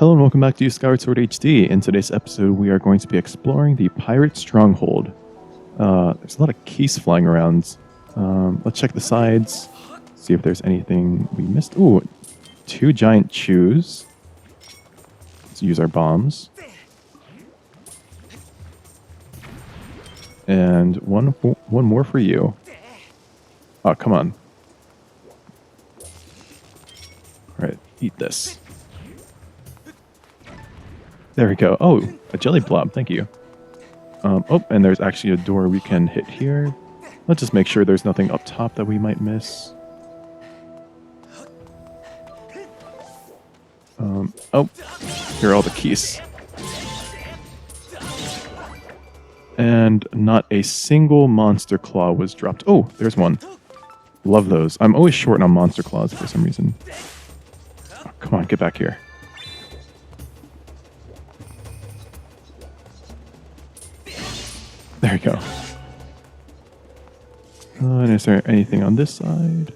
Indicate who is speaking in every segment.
Speaker 1: Hello and welcome back to Skyward Sword HD. In today's episode, we are going to be exploring the Pirate Stronghold. There's a lot of keys flying around. Let's check the sides, see if there's anything we missed. Ooh, 2 giant chews. Let's use our bombs. And one more for you. Oh, come on. Alright, eat this. There we go. Oh, a jelly blob. Thank you. Oh, and there's actually a door we can hit here. Let's just make sure there's nothing up top that we might miss. Oh, here are all the keys. And not a single monster claw was dropped. Oh, there's one. Love those. I'm always short on monster claws for some reason. Oh, come on, get back here. There we go. And is there anything on this side?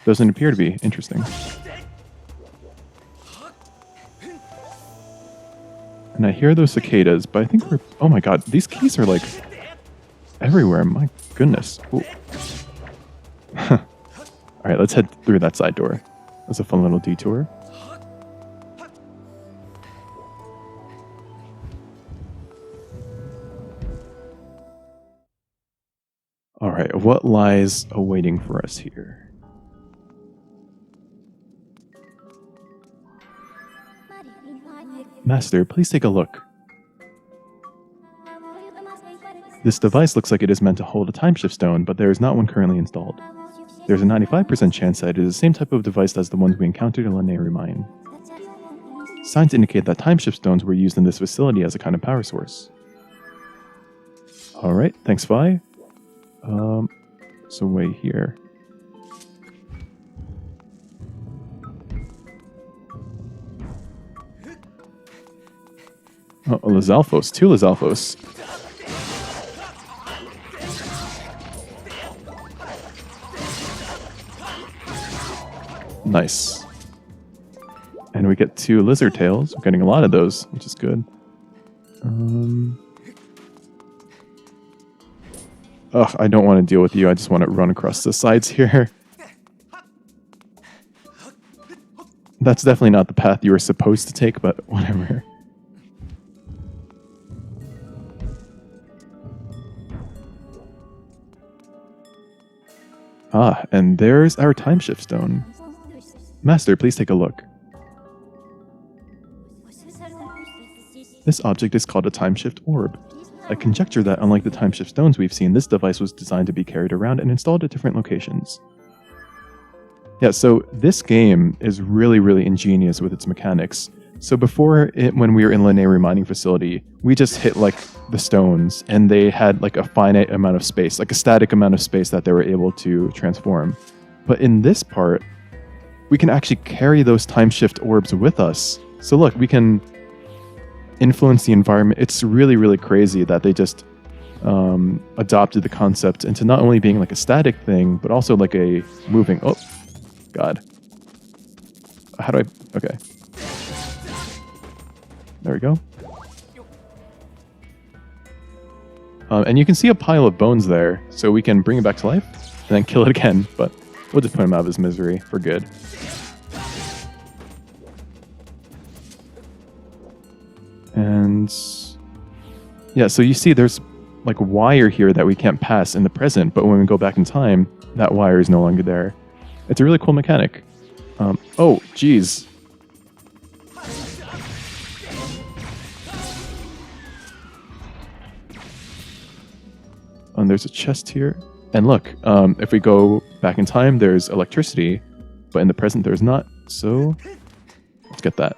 Speaker 1: Doesn't appear to be. Interesting. And I hear those cicadas, but I think we're... Oh my god, these keys are like everywhere. My goodness. Alright, let's head through that side door. That's a fun little detour. Alright, what lies awaiting for us here? Master, please take a look. This device looks like it is meant to hold a timeshift stone, but there is not one currently installed. There's a 95% chance that it is the same type of device as the ones we encountered in Lanayru Mine. Signs indicate that timeshift stones were used in this facility as a kind of power source. Alright, thanks, Vi. So wait here. Oh, Lizalfos. 2 Lizalfos. Nice. And we get 2 lizard tails. We're getting a lot of those, which is good. Ugh, I don't want to deal with you. I just want to run across the sides here. That's definitely not the path you were supposed to take, but whatever. Ah, and there's our timeshift stone. Master, please take a look. This object is called a timeshift orb. I conjecture that unlike the timeshift stones we've seen, this device was designed to be carried around and installed at different locations. Yeah, so this game is really, really ingenious with its mechanics. So before, when we were in Lanayru mining facility, we just hit like the stones and they had like a finite amount of space, like a static amount of space that they were able to transform. But in this part, we can actually carry those timeshift orbs with us. So look, we can influence the environment. It's really, really crazy that they just adopted the concept into not only being like a static thing, but also like a moving... Oh, God. How do I... Okay. There we go. And you can see a pile of bones there, so we can bring it back to life and then kill it again, but we'll just put him out of his misery for good. And yeah, so you see there's like a wire here that we can't pass in the present, but when we go back in time, that wire is no longer there. It's a really cool mechanic. Oh, geez. And there's a chest here. And look, if we go back in time, there's electricity, but in the present there's not. So let's get that.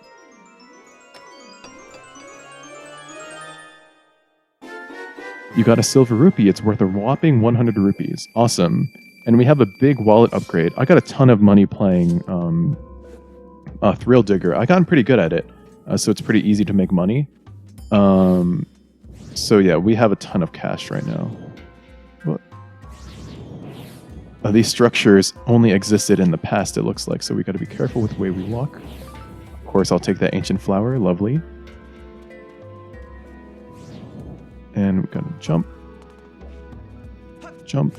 Speaker 1: You got a silver rupee. It's worth a whopping 100 rupees. Awesome. And we have a big wallet upgrade. I got a ton of money playing Thrill Digger. I gotten pretty good at it, so it's pretty easy to make money. So yeah, we have a ton of cash right now. What? These structures only existed in the past, it looks like, so we got to be careful with the way we walk. course, I'll take that ancient flower. Lovely. And we're gonna jump. Jump.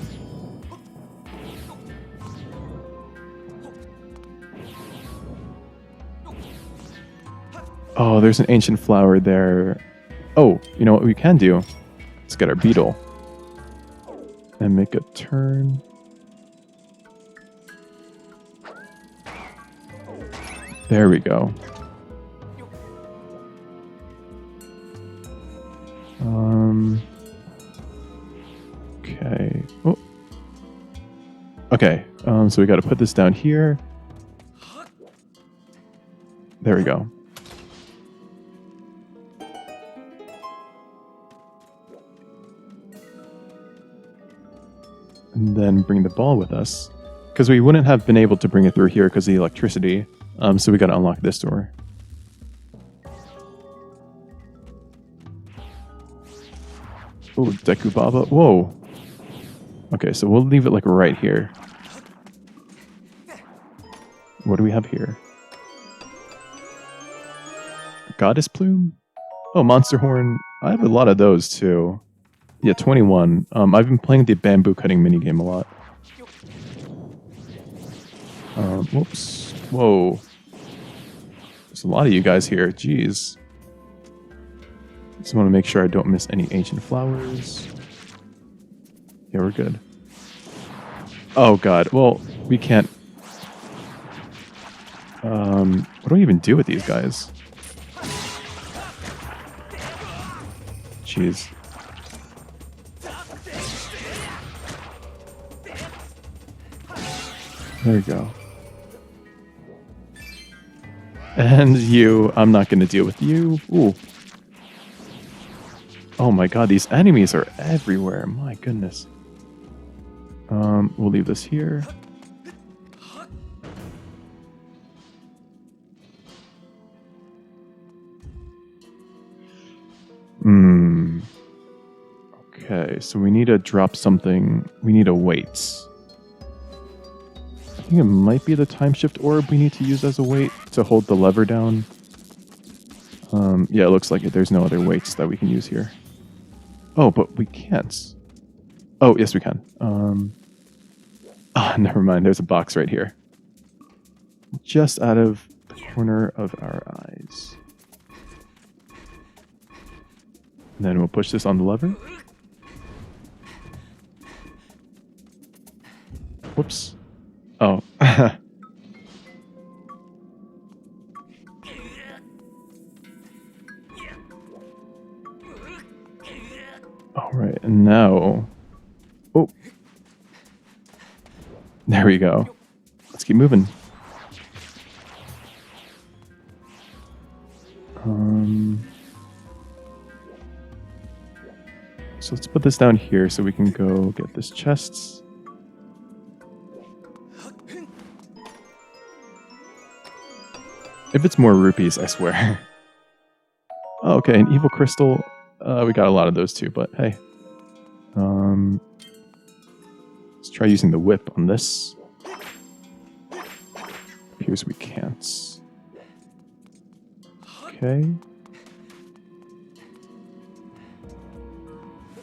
Speaker 1: Oh, there's an ancient flower there. Oh, you know what we can do? Let's get our beetle. And make a turn. There we go. Okay. Oh. Okay. So we got to put this down here. There we go. And then bring the ball with us, because we wouldn't have been able to bring it through here because of the electricity. So we got to unlock this door. Oh, Deku Baba. Whoa. Okay, so we'll leave it like right here. What do we have here? Goddess Plume? Oh, Monster Horn. I have a lot of those too. Yeah, 21. I've been playing the bamboo cutting minigame a lot. Whoops. Whoa. There's a lot of you guys here. Jeez. Just want to make sure I don't miss any ancient flowers. Yeah, we're good. Oh god. Well, we can't. What do I even do with these guys? Jeez. There we go. And you, I'm not going to deal with you. Ooh. Oh my god, these enemies are everywhere. My goodness. We'll leave this here. Okay, so we need to drop something. We need a weight. I think it might be the time shift orb we need to use as a weight to hold the lever down. Yeah, it looks like it. There's no other weights that we can use here. Oh, but we can't. Oh, yes, we can. Never mind. There's a box right here. Just out of the corner of our eyes. And then we'll push this on the lever. Whoops. Oh. Alright, and now... Oh. There we go. Let's keep moving. So let's put this down here so we can go get this chest. If it's more rupees, I swear. Oh, okay, an evil crystal. We got a lot of those too, but hey. Let's try using the whip on this. Appears we can't. Okay.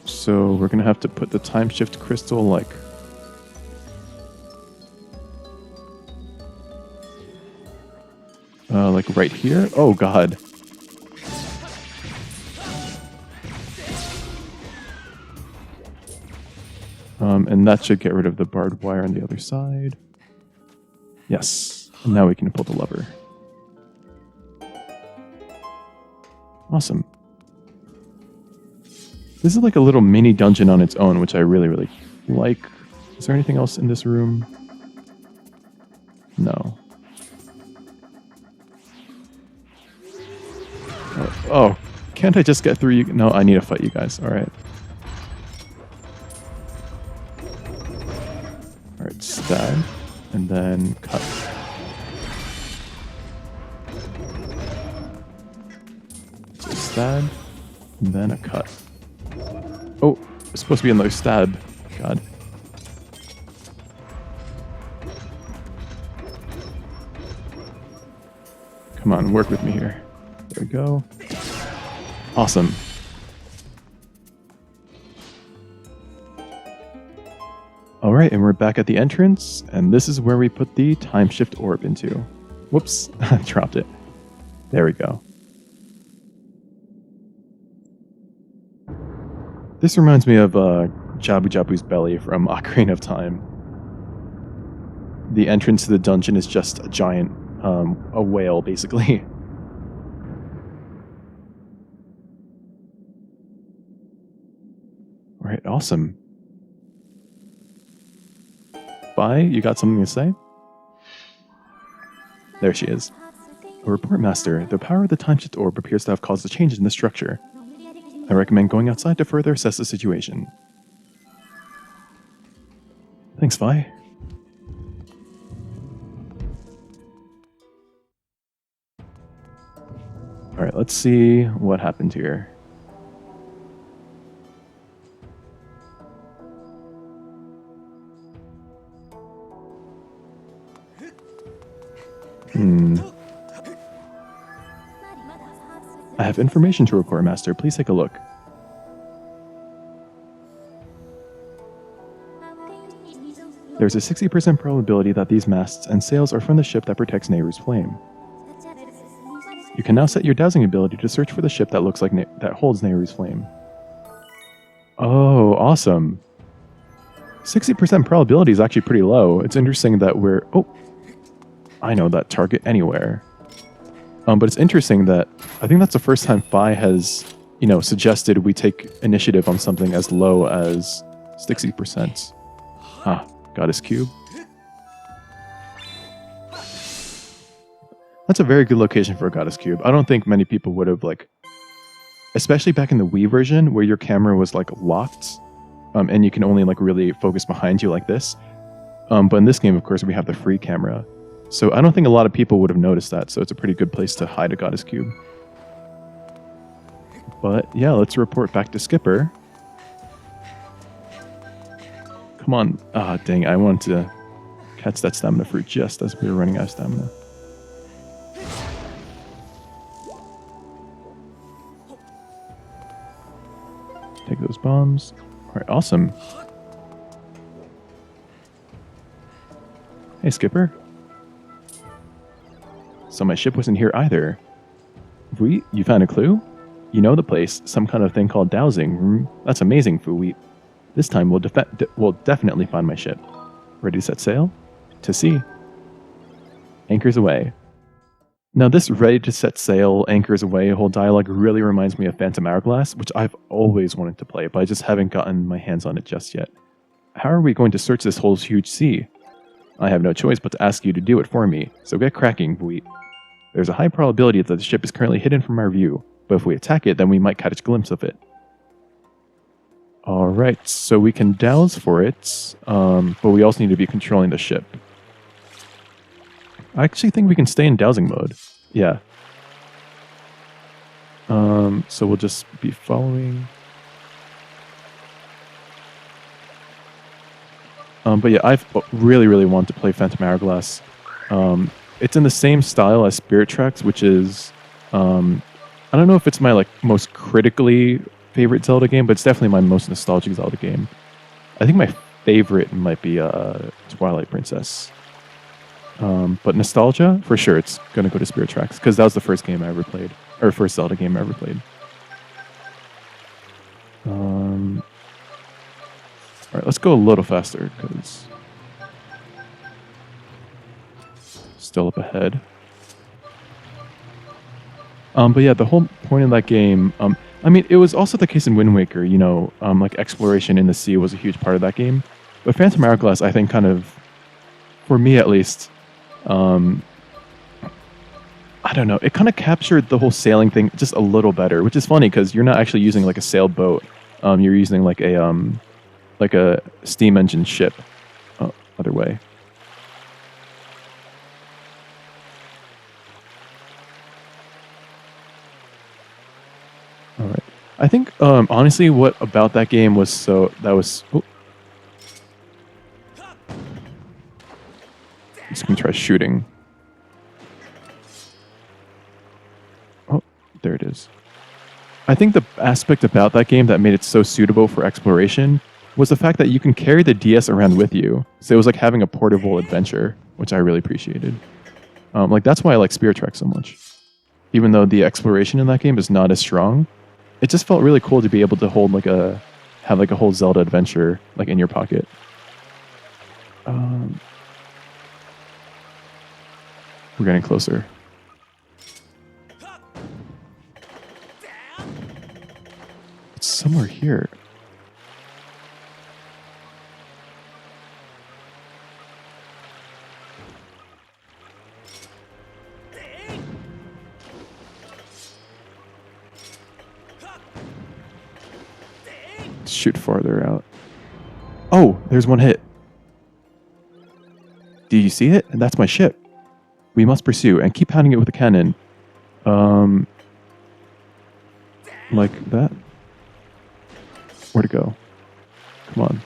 Speaker 1: So we're gonna have to put the time shift crystal like right here. Oh god. And that should get rid of the barbed wire on the other side. Yes. And now we can pull the lever. Awesome. This is like a little mini dungeon on its own, which I really, really like. Is there anything else in this room? No. Oh, can't I just get through you? No, I need to fight you guys. All right. All right, stab, and then cut. So stab, and then a cut. Oh, it's supposed to be another stab. God. Come on, work with me here. There we go. Awesome. Alright, and we're back at the entrance, and this is where we put the time shift orb into. Whoops, I dropped it. There we go. This reminds me of Jabu Jabu's belly from Ocarina of Time. The entrance to the dungeon is just a giant, a whale, basically. Alright, awesome. Bye, you got something to say? There she is. A report master, the power of the time shift orb appears to have caused a change in the structure. I recommend going outside to further assess the situation. Thanks, Vi. Alright, let's see what happened here. I have information to report, Master. Please take a look. There's a 60% probability that these masts and sails are from the ship that protects Nehru's flame. You can now set your dowsing ability to search for the ship that looks like that holds Nehru's flame. Oh, awesome. 60% probability is actually pretty low. It's interesting that we're... Oh, I know that target anywhere. But it's interesting that I think that's the first time Fi has, you know, suggested we take initiative on something as low as 60%. Ah, Goddess Cube. That's a very good location for a Goddess Cube. I don't think many people would have, like, especially back in the Wii version where your camera was like locked, and you can only like really focus behind you like this. But in this game, of course, we have the free camera. So I don't think a lot of people would have noticed that, so it's a pretty good place to hide a Goddess Cube. But yeah, let's report back to Skipper. Come on. Ah, dang, I wanted to catch that stamina fruit just as we were running out of stamina. Take those bombs. Alright, awesome. Hey, Skipper. So my ship wasn't here either. Fui, you found a clue? You know the place, some kind of thing called dowsing. That's amazing, Fui. This time we'll definitely find my ship. Ready to set sail? To sea. Anchors away. Now this ready to set sail, anchors away whole dialogue really reminds me of Phantom Hourglass, which I've always wanted to play, but I just haven't gotten my hands on it just yet. How are we going to search this whole huge sea? I have no choice but to ask you to do it for me, so get cracking, Fui. There's a high probability that the ship is currently hidden from our view, but if we attack it, then we might catch a glimpse of it. Alright, so we can douse for it, but we also need to be controlling the ship. I actually think we can stay in dowsing mode. Yeah. So we'll just be following. But yeah, I've really wanted to play Phantom Hourglass. It's in the same style as Spirit Tracks, which is, I don't know if it's my like most critically favorite Zelda game, but it's definitely my most nostalgic Zelda game. I think my favorite might be Twilight Princess. But nostalgia, for sure, it's gonna go to Spirit Tracks, because that was the first game I ever played, or first Zelda game I ever played. Alright, let's go a little faster, because still up ahead. But yeah, the whole point of that game, I mean, it was also the case in Wind Waker, you know, like exploration in the sea was a huge part of that game. But Phantom Hourglass, I think, kind of, for me at least, I don't know, it kind of captured the whole sailing thing just a little better, which is funny because you're not actually using like a sailboat. You're using like a steam engine ship. Oh, other way. All right. I think honestly, what about that game was oh. Just gonna try shooting. There it is. I think the aspect about that game that made it so suitable for exploration was the fact that you can carry the DS around with you. So it was like having a portable adventure, which I really appreciated. Like that's why I like Spirit Trek so much. Even though the exploration in that game is not as strong, it just felt really cool to be able to have like a whole Zelda adventure like in your pocket. We're getting closer. It's somewhere here. Shoot farther out. Oh, there's one hit. Do you see it? And that's my ship. We must pursue and keep pounding it with a cannon. Like that. Where to go? Come on.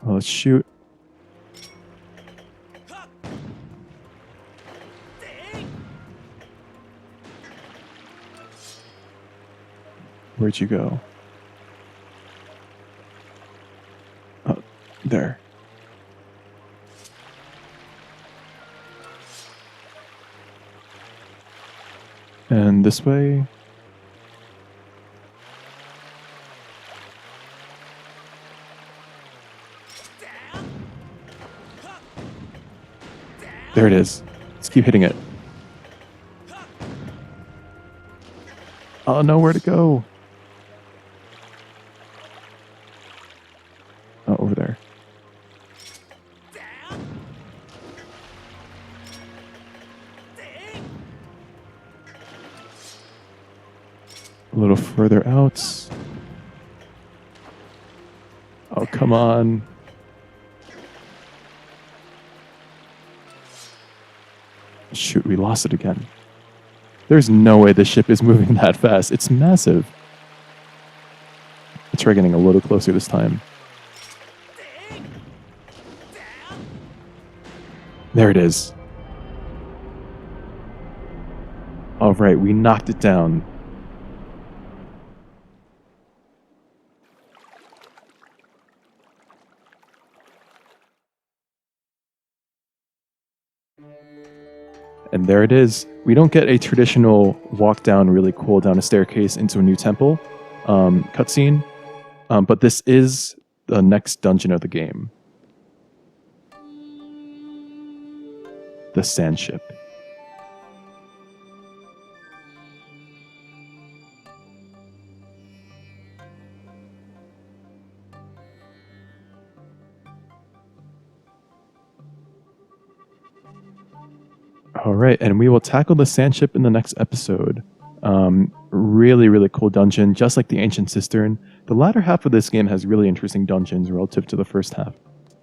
Speaker 1: Oh, let's shoot. Where'd you go? Oh, there. And this way. There it is. Let's keep hitting it. Oh, nowhere to go. Oh, over there. A little further out. Oh, come on. Shoot, we lost it again. There's no way this ship is moving that fast. It's massive. Let's try getting a little closer this time. There it is. All right, we knocked it down. And there it is. We don't get a traditional walk down really cool down a staircase into a new temple cutscene, but this is the next dungeon of the game. The Sandship. All right, and we will tackle the Sandship in the next episode. Really, really cool dungeon, just like the Ancient Cistern. The latter half of this game has really interesting dungeons relative to the first half.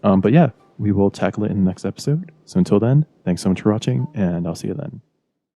Speaker 1: But yeah, we will tackle it in the next episode. So until then, thanks so much for watching, and I'll see you then.